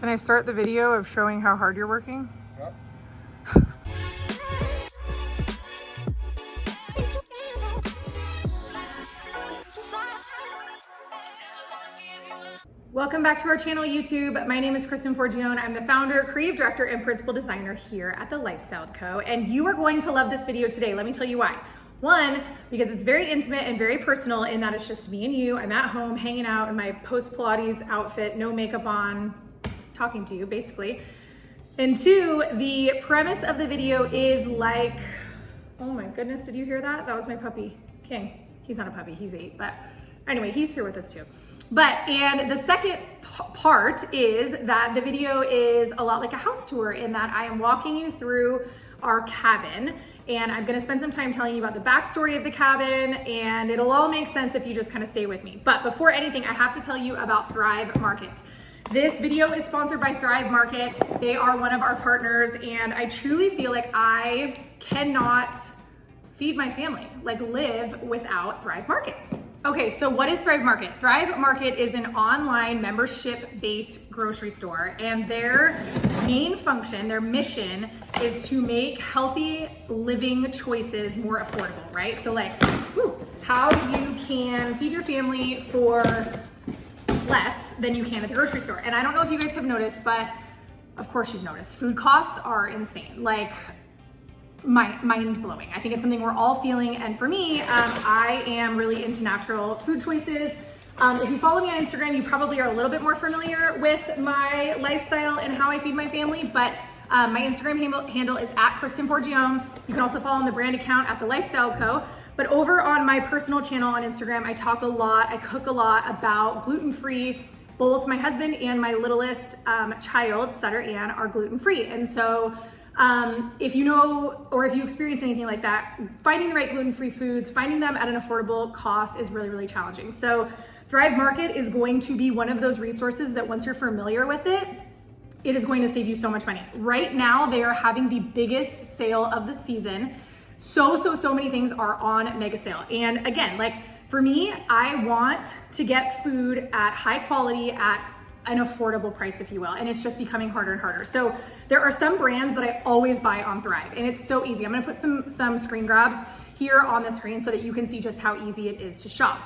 Can I start the video of showing how hard you're working? Yep. Welcome back to our channel, YouTube. My name is Kristen Forgione. I'm the founder, creative director, and principal designer here at THELIFESTYLEDCO. And you are going to love this video today. Let me tell you why. One, because it's very intimate and very personal in that it's just me and you. I'm at home hanging out in my post-Pilates outfit, no makeup on, talking to you basically. And two, the premise of the video is like, oh my goodness, did you hear that? That was my puppy, King. He's not a puppy, he's 8, but anyway, he's here with us too. And the second part is that the video is a lot like a house tour in that I am walking you through our cabin, and I'm gonna spend some time telling you about the backstory of the cabin, and it'll all make sense if you just kind of stay with me. But before anything, I have to tell you about Thrive Market. This video is sponsored by Thrive Market. They are one of our partners, and I truly feel like I cannot feed my family, like live without Thrive Market. Okay, so what is Thrive Market? Thrive Market is an online membership-based grocery store, and their main function, their mission, is to make healthy living choices more affordable, right? So like, how you can feed your family for less than you can at the grocery store. And I don't know if you guys have noticed, but of course you've noticed, food costs are insane. Like, mind-blowing. I think it's something we're all feeling, and for me, I am really into natural food choices. If you follow me on Instagram, you probably are a little bit more familiar with my lifestyle and how I feed my family, but my Instagram handle is @KristenForgione. You can also follow on the brand account at THELIFESTYLEDCO. But over on my personal channel on Instagram, I talk a lot, I cook a lot about gluten-free. Both my husband and my littlest child, Sutter Ann, are gluten-free, and so if you know, or if you experience anything like that, finding the right gluten-free foods, finding them at an affordable cost is really, really challenging. So Thrive Market is going to be one of those resources that once you're familiar with it, it is going to save you so much money. Right now, they are having the biggest sale of the season. So many things are on mega sale. And again, like for me, I want to get food at high quality at an affordable price, if you will, and it's just becoming harder and harder. So there are some brands that I always buy on Thrive, and it's so easy. I'm gonna put some screen grabs here on the screen so that you can see just how easy it is to shop.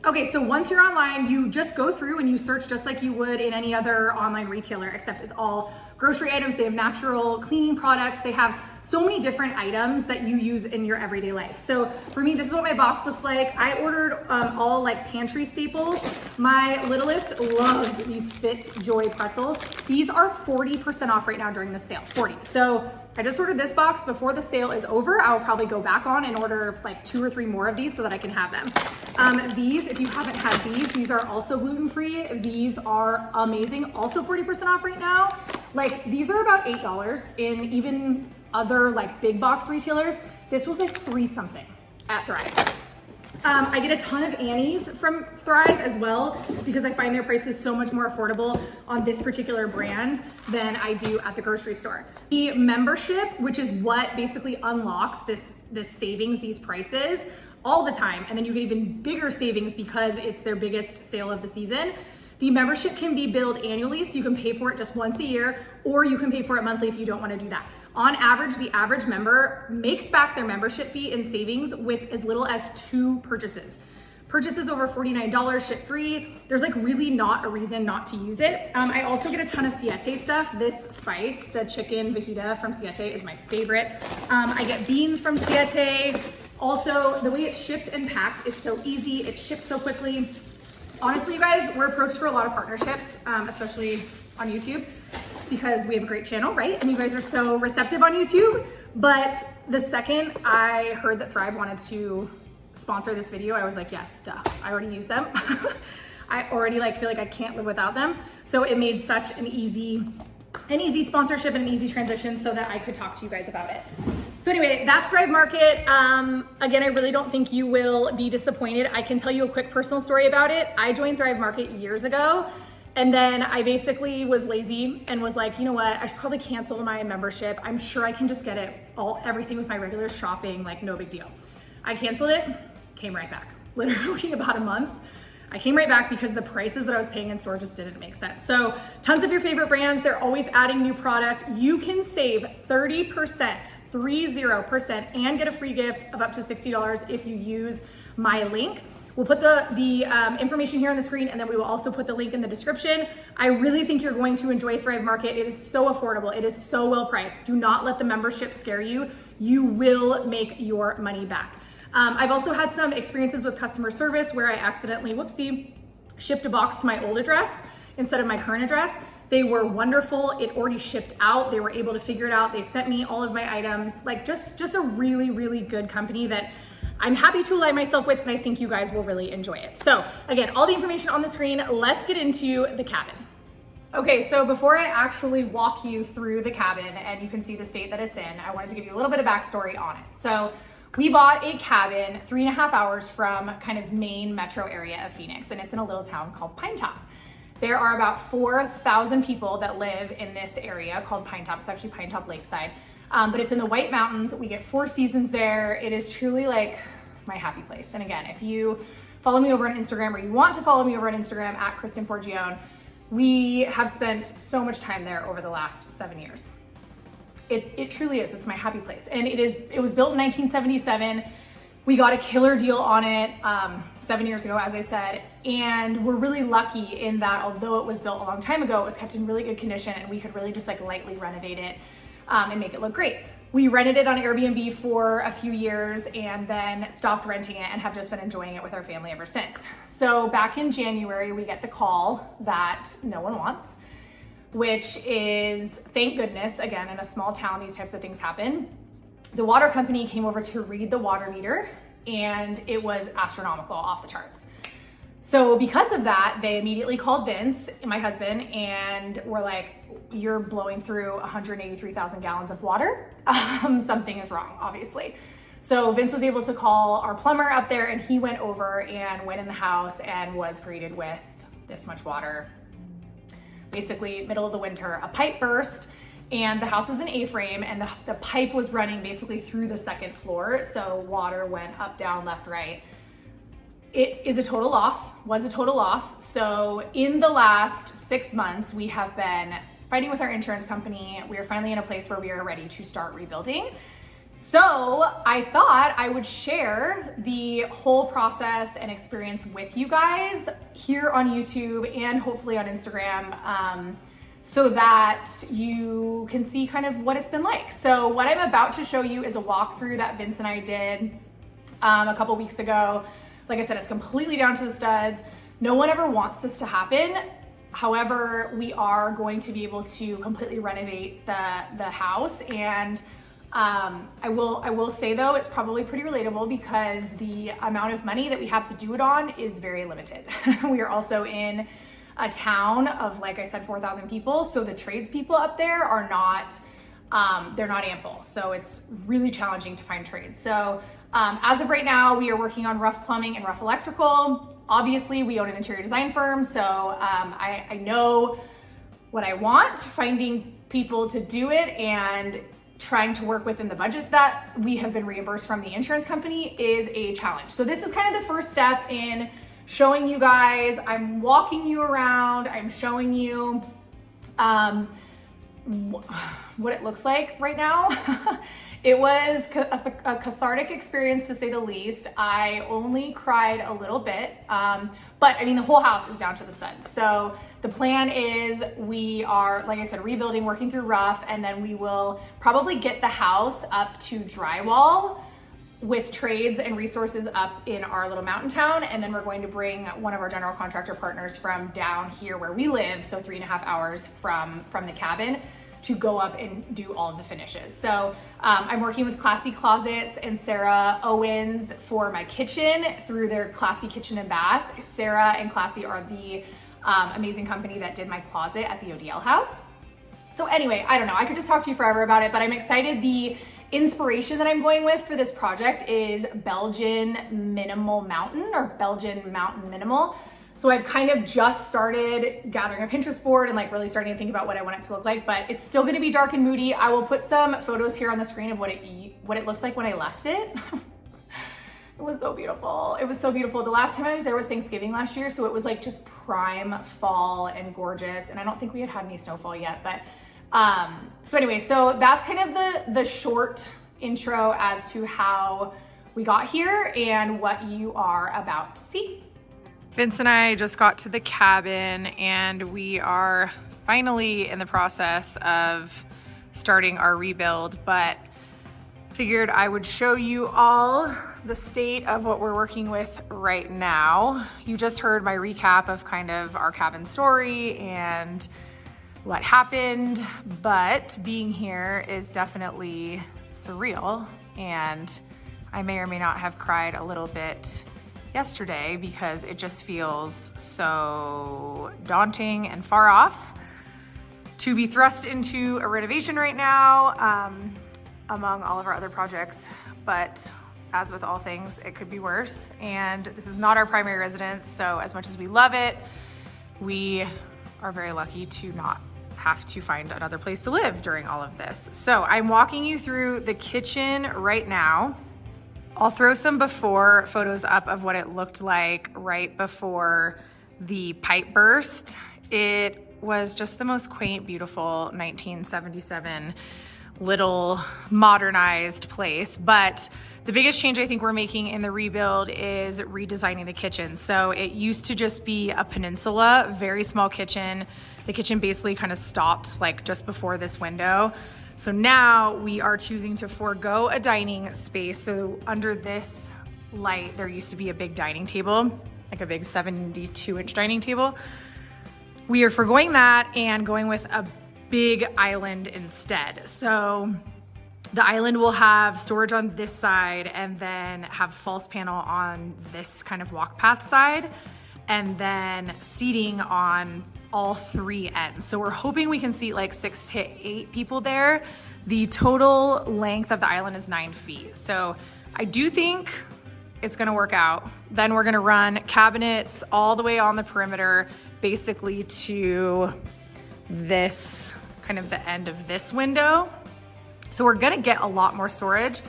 Okay, so once you're online, you just go through and you search just like you would in any other online retailer, except it's all grocery items. They have natural cleaning products. They have so many different items that you use in your everyday life. So for me, this is what my box looks like. I ordered all like pantry staples. My littlest loves these Fit Joy pretzels. These are 40% off right now during the sale, 40. So I just ordered this box. Before the sale is over, I'll probably go back on and order like 2 or 3 more of these so that I can have them. These, if you haven't had these are also gluten-free. These are amazing. Also 40% off right now. Like these are about $8 in even other like big box retailers. This was like 3 something at Thrive. I get a ton of Annie's from Thrive as well because I find their prices so much more affordable on this particular brand than I do at the grocery store. The membership, which is what basically unlocks this savings, these prices all the time, and then you get even bigger savings because it's their biggest sale of the season. The membership can be billed annually, so you can pay for it just once a year, or you can pay for it monthly if you don't want to do that. On average, the average member makes back their membership fee in savings with as little as 2 purchases. Purchases over $49, ship free. There's like really not a reason not to use it. I also get a ton of Siete stuff. This spice, the chicken fajita from Siete, is my favorite. I get beans from Siete. Also, the way it's shipped and packed is so easy. It ships so quickly. Honestly, you guys, we're approached for a lot of partnerships, especially on YouTube, because we have a great channel, right? And you guys are so receptive on YouTube. But the second I heard that Thrive wanted to sponsor this video, I was like, yes, duh. I already use them. I already feel like I can't live without them. So it made such an easy sponsorship and an easy transition so that I could talk to you guys about it. So anyway, that's Thrive Market. Again, I really don't think you will be disappointed. I can tell you a quick personal story about it. I joined Thrive Market years ago, and then I basically was lazy and was like, you know what, I should probably cancel my membership. I'm sure I can just get everything with my regular shopping, like no big deal. I canceled it, came right back. Literally about a month. I came right back because the prices that I was paying in store just didn't make sense. So tons of your favorite brands, they're always adding new product. You can save 30%, 30%, and get a free gift of up to $60 if you use my link. We'll put the information here on the screen, and then we will also put the link in the description. I really think you're going to enjoy Thrive Market. It is so affordable. It is so well priced. Do not let the membership scare you. You will make your money back. I've also had some experiences with customer service where I accidentally, whoopsie, shipped a box to my old address instead of my current address. They were wonderful. It already shipped out. They were able to figure it out. They sent me all of my items. Like just a really, really good company that I'm happy to align myself with, and I think you guys will really enjoy it. So again, all the information on the screen. Let's get into the cabin. Okay, so before I actually walk you through the cabin and you can see the state that it's in, I wanted to give you a little bit of backstory on it. So we bought a cabin 3.5 hours from kind of main metro area of Phoenix, and it's in a little town called Pine Top. There are about 4,000 people that live in this area called Pine Top. It's actually Pine Top Lakeside, but it's in the White Mountains. We get 4 seasons there. It is truly like my happy place. And again, if you follow me over on Instagram, or you want to follow me over on Instagram at Kristen Porgione, we have spent so much time there over the last 7 years. It truly is. It's my happy place. And it was built in 1977. We got a killer deal on it 7 years ago, as I said. And we're really lucky in that although it was built a long time ago, it was kept in really good condition, and we could really just like lightly renovate it and make it look great. We rented it on Airbnb for a few years and then stopped renting it and have just been enjoying it with our family ever since. So back in January, we get the call that no one wants, which is, thank goodness, again, in a small town, these types of things happen. The water company came over to read the water meter, and it was astronomical, off the charts. So because of that, they immediately called Vince, my husband, and were like, you're blowing through 183,000 gallons of water. Something is wrong, obviously. So Vince was able to call our plumber up there, and he went over and went in the house and was greeted with this much water. Basically, middle of the winter, a pipe burst, and the house is an A-frame, and the pipe was running basically through the second floor. So water went up, down, left, right. It is a total loss, was a total loss. So in the last 6 months, we have been fighting with our insurance company. We are finally in a place where we are ready to start rebuilding. So I thought I would share the whole process and experience with you guys here on YouTube and hopefully on Instagram, so that you can see kind of what it's been like. So what I'm about to show you is a walkthrough that Vince and I did a couple weeks ago. Like I said, it's completely down to the studs. No one ever wants this to happen. However, we are going to be able to completely renovate the house, and I will say though, it's probably pretty relatable because the amount of money that we have to do it on is very limited. We are also in a town of, like I said, 4,000 people. So the tradespeople up there are not, they're not ample. So it's really challenging to find trades. So as of right now, we are working on rough plumbing and rough electrical. Obviously, we own an interior design firm. So I know what I want. Finding people to do it and trying to work within the budget that we have been reimbursed from the insurance company is a challenge. So this is kind of the first step in showing you guys. I'm walking you around. I'm showing you what it looks like right now. It was a cathartic experience, to say the least. I only cried a little bit, but I mean, the whole house is down to the studs. So the plan is we are, like I said, rebuilding, working through rough, and then we will probably get the house up to drywall with trades and resources up in our little mountain town. And then we're going to bring one of our general contractor partners from down here where we live, so 3.5 hours from the cabin, to go up and do all of the finishes. So I'm working with Classy Closets and Sarah.owens for my kitchen through their Classy Kitchen and Bath. Sarah and Classy are the amazing company that did my closet at the ODL house. So anyway, I don't know, I could just talk to you forever about it, but I'm excited. The inspiration that I'm going with for this project is Belgian Minimal Mountain, or Belgian Mountain Minimal. So I've kind of just started gathering a Pinterest board and like really starting to think about what I want it to look like, but it's still gonna be dark and moody. I will put some photos here on the screen of what it looks like when I left it. It was so beautiful. It was so beautiful. The last time I was there was Thanksgiving last year, so it was like just prime fall and gorgeous. And I don't think we had any snowfall yet, but so anyway, so that's kind of the short intro as to how we got here and what you are about to see. Vince and I just got to the cabin and we are finally in the process of starting our rebuild, but figured I would show you all the state of what we're working with right now. You just heard my recap of kind of our cabin story and what happened, but being here is definitely surreal, and I may or may not have cried a little bit yesterday because it just feels so daunting and far off to be thrust into a renovation right now, among all of our other projects. But as with all things, it could be worse. And this is not our primary residence, so as much as we love it, we are very lucky to not have to find another place to live during all of this. So I'm walking you through the kitchen right now. I'll throw some before photos up of what it looked like right before the pipe burst. It was just the most quaint, beautiful 1977 little modernized place. But the biggest change I think we're making in the rebuild is redesigning the kitchen. So it used to just be a peninsula, very small kitchen. The kitchen basically kind of stopped like just before this window. So now we are choosing to forego a dining space. So under this light, there used to be a big dining table, like a big 72-inch dining table. We are forgoing that and going with a big island instead. So the island will have storage on this side and then have false panel on this kind of walk path side, and then seating on all three ends. So we're hoping we can seat like 6 to 8 people there. The total length of the island is 9 feet. So I do think it's gonna work out. Then we're gonna run cabinets all the way on the perimeter, basically to this kind of the end of this window. So we're gonna get a lot more storage.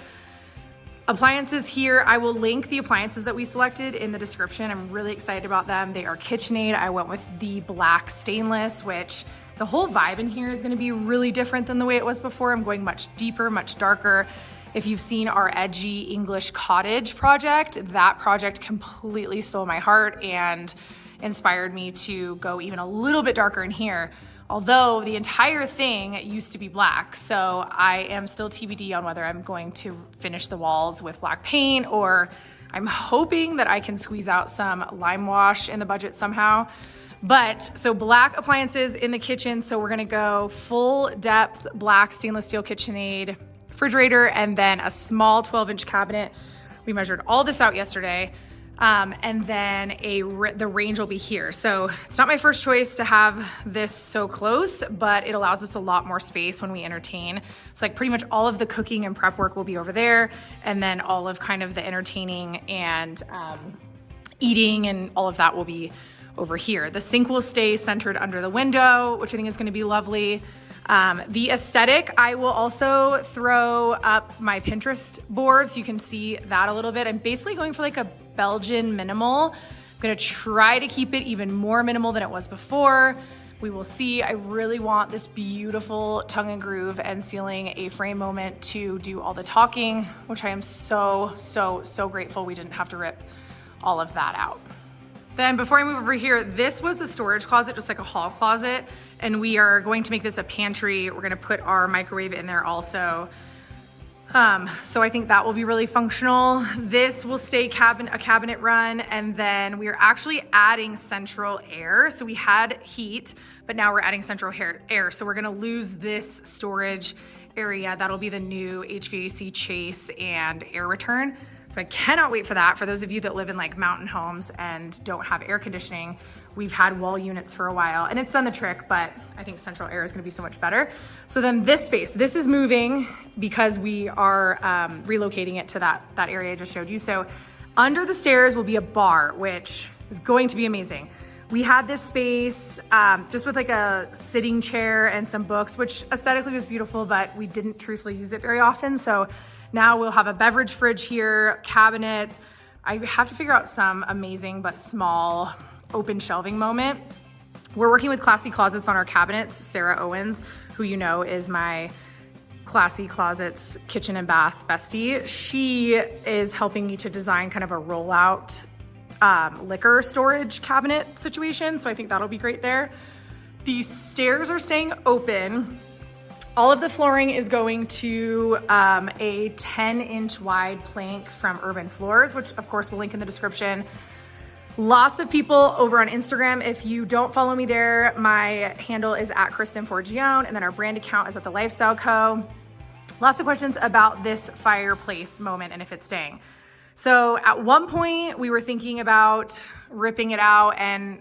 Appliances here, I will link the appliances that we selected in the description. I'm really excited about them. They are KitchenAid. I went with the black stainless, which the whole vibe in here is gonna be really different than the way it was before. I'm going much deeper, much darker. If you've seen our edgy English cottage project, that project completely stole my heart and inspired me to go even a little bit darker in here. Although the entire thing used to be black. So I am still TBD on whether I'm going to finish the walls with black paint, or I'm hoping that I can squeeze out some lime wash in the budget somehow. But so black appliances in the kitchen. So we're gonna go full depth black stainless steel KitchenAid refrigerator, and then a small 12-inch cabinet. We measured all this out yesterday. And then the range will be here. So it's not my first choice to have this so close, but it allows us a lot more space when we entertain. So like pretty much all of the cooking and prep work will be over there. And then all of kind of the entertaining and eating and all of that will be over here. The sink will stay centered under the window, which I think is gonna be lovely. The aesthetic, I will also throw up my Pinterest board so you can see that a little bit. I'm basically going for like a Belgian minimal. I'm gonna try to keep it even more minimal than it was before. We will see. I really want this beautiful tongue and groove and ceiling A-frame moment to do all the talking, which I am so, so, so grateful we didn't have to rip all of that out. Then before I move over here, this was a storage closet, just like a hall closet, and we are going to make this a pantry. We're gonna put our microwave in there also. So I think that will be really functional. This will stay a cabinet run, and then we are actually adding central air. So we had heat, but now we're adding central air. So we're gonna lose this storage area. That'll be the new HVAC chase and air return. So I cannot wait for that. For those of you that live in like mountain homes and don't have air conditioning, we've had wall units for a while and it's done the trick, but I think central air is gonna be so much better. So then this space, this is moving because we are relocating it to that area I just showed you. So under the stairs will be a bar, which is going to be amazing. We had this space just with like a sitting chair and some books, which aesthetically was beautiful, but we didn't truthfully use it very often. So now we'll have a beverage fridge here, cabinets. I have to figure out some amazing but small open shelving moment. We're working with Classy Closets on our cabinets. Sarah Owens, who you know is my Classy Closets kitchen and bath bestie. She is helping me to design kind of a rollout liquor storage cabinet situation. So I think that'll be great there. The stairs are staying open. All of the flooring is going to a 10-inch wide plank from Urban Floors, which of course we'll link in the description. Lots of people over on Instagram. If you don't follow me there, my handle is at Kristen Forgione, and then our brand account is at THELIFESTYLEDCO. Lots of questions about this fireplace moment and if it's staying. So at one point we were thinking about ripping it out and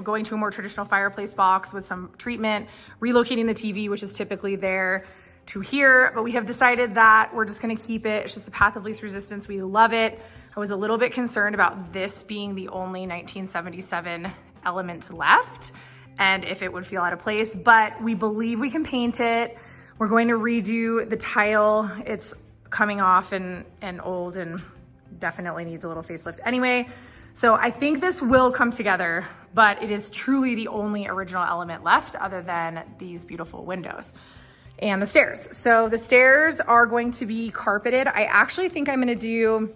going to a more traditional fireplace box with some treatment, relocating the TV, which is typically there, to here, but we have decided that we're just gonna keep it. It's just the path of least resistance. We love it. I was a little bit concerned about this being the only 1977 element left and if it would feel out of place, but we believe we can paint it. We're going to redo the tile. It's coming off and old and definitely needs a little facelift anyway. So I think this will come together, but it is truly the only original element left other than these beautiful windows and the stairs. So the stairs are going to be carpeted. I actually think I'm gonna do,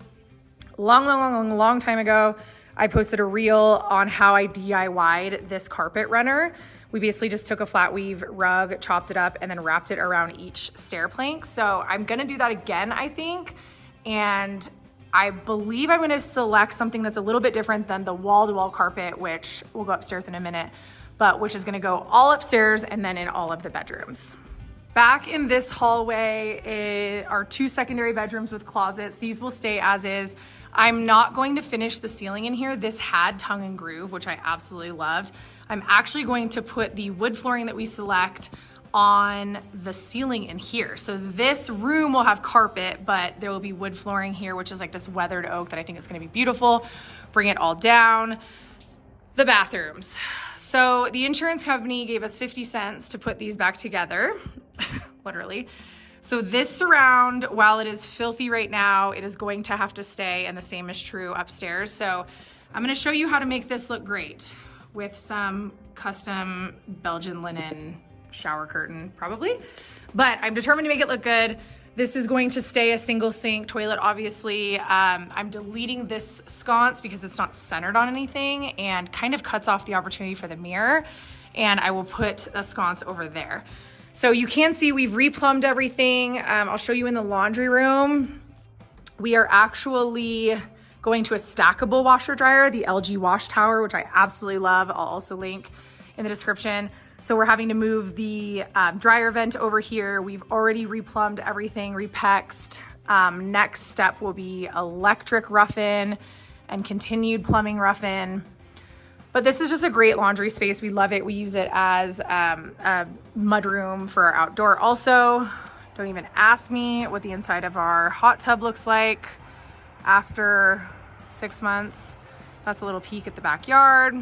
long time ago, I posted a reel on how I DIY'd this carpet runner. We basically just took a flat weave rug, chopped it up, and then wrapped it around each stair plank. So I'm gonna do that again, I think. And I believe I'm gonna select something that's a little bit different than the wall-to-wall carpet, which we'll go upstairs in a minute, but which is gonna go all upstairs and then in all of the bedrooms. Back in this hallway are 2 secondary bedrooms with closets. These will stay as is. I'm not going to finish the ceiling in here. This had tongue and groove, which I absolutely loved. I'm actually going to put the wood flooring that we select on the ceiling in here. So this room will have carpet, but there will be wood flooring here, which is like this weathered oak that I think is gonna be beautiful. Bring it all down. The bathrooms. So the insurance company gave us 50 cents to put these back together, literally. So this surround, while it is filthy right now, it is going to have to stay, and the same is true upstairs. So I'm gonna show you how to make this look great with some custom Belgian linen shower curtain, probably. But I'm determined to make it look good. This is going to stay a single sink toilet, obviously. I'm deleting this sconce because it's not centered on anything and kind of cuts off the opportunity for the mirror. And I will put a sconce over there. So you can see we've replumbed everything. I'll show you in the laundry room. We are actually going to a stackable washer dryer, the LG WashTower, which I absolutely love. I'll also link in the description. So we're having to move the dryer vent over here. We've already replumbed everything, repexed. Next step will be electric rough-in and continued plumbing rough-in. But this is just a great laundry space. We love it. We use it as a mudroom for our outdoor. Also, don't even ask me what the inside of our hot tub looks like after 6 months. That's a little peek at the backyard.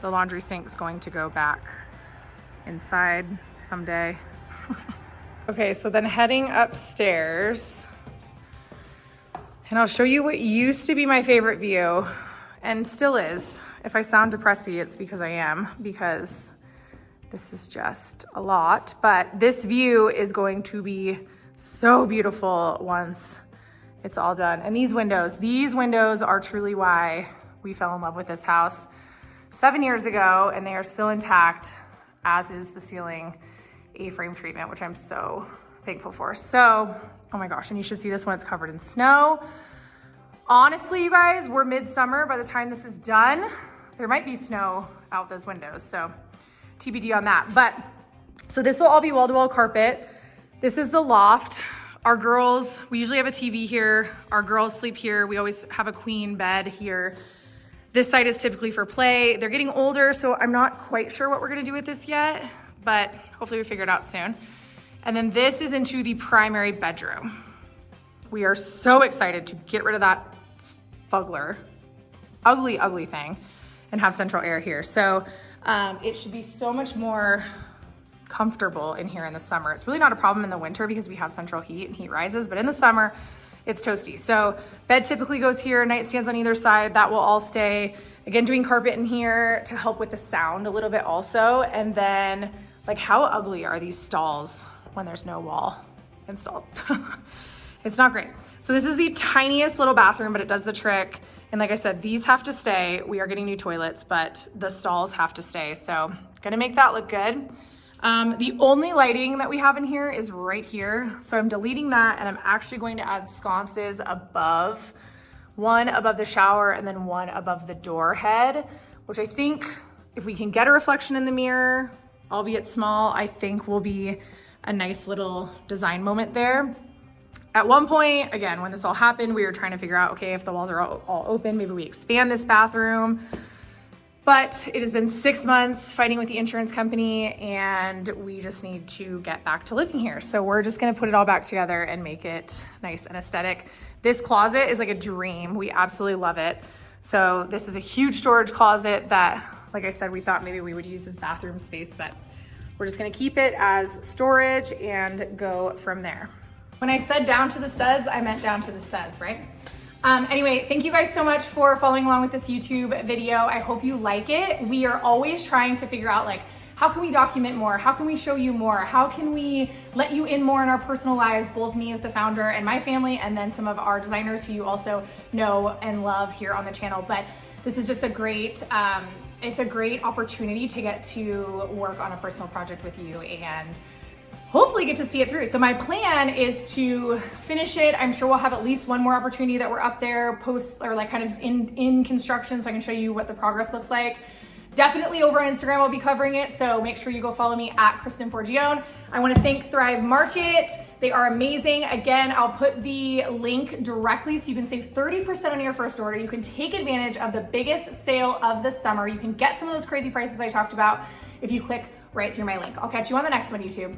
The laundry sink's going to go back inside someday. Okay, so then heading upstairs, and I'll show you what used to be my favorite view and still is. If I sound depressy, it's because I am, because this is just a lot. But this view is going to be so beautiful once it's all done. And these windows are truly why we fell in love with this house 7 years ago, and they are still intact, as is the ceiling A-frame treatment, which I'm so thankful for. So, oh my gosh, and you should see this when it's covered in snow. Honestly, you guys, we're midsummer by the time this is done. There might be snow out those windows, so TBD on that. But, so this will all be wall-to-wall carpet. This is the loft. Our girls, we usually have a TV here. Our girls sleep here. We always have a queen bed here. This side is typically for play. They're getting older, so I'm not quite sure what we're gonna do with this yet, but hopefully we figure it out soon. And then this is into the primary bedroom. We are so excited to get rid of that fugler, ugly, ugly thing, and have central air here. So it should be so much more comfortable in here in the summer. It's really not a problem in the winter because we have central heat and heat rises, but in the summer, it's toasty. So bed typically goes here, nightstands on either side, that will all stay. Again, doing carpet in here to help with the sound a little bit also. And then like, how ugly are these stalls when there's no wall installed? It's not great. So this is the tiniest little bathroom, but it does the trick. And like I said, these have to stay. We are getting new toilets, but the stalls have to stay. So gonna make that look good. The only lighting that we have in here is right here. So I'm deleting that and I'm actually going to add sconces above, one above the shower and then one above the door head, which I think if we can get a reflection in the mirror, albeit small, I think will be a nice little design moment there. At one point, again, when this all happened, we were trying to figure out, okay, if the walls are all open, maybe we expand this bathroom. But it has been 6 months fighting with the insurance company and we just need to get back to living here. So we're just gonna put it all back together and make it nice and aesthetic. This closet is like a dream. We absolutely love it. So this is a huge storage closet that, like I said, we thought maybe we would use as bathroom space, but we're just gonna keep it as storage and go from there. When I said down to the studs, I meant down to the studs, right? Anyway, thank you guys so much for following along with this YouTube video. I hope you like it. We are always trying to figure out like, how can we document more? How can we show you more? How can we let you in more in our personal lives, both me as the founder and my family, and then some of our designers who you also know and love here on the channel. But this is just a great, it's a great opportunity to get to work on a personal project with you and hopefully get to see it through. So my plan is to finish it. I'm sure we'll have at least one more opportunity that we're up there post or like kind of in construction so I can show you what the progress looks like. Definitely over on Instagram, I'll be covering it. So make sure you go follow me at Kristen Forgione. I wanna thank Thrive Market. They are amazing. Again, I'll put the link directly so you can save 30% on your first order. You can take advantage of the biggest sale of the summer. You can get some of those crazy prices I talked about if you click right through my link. I'll catch you on the next one, YouTube.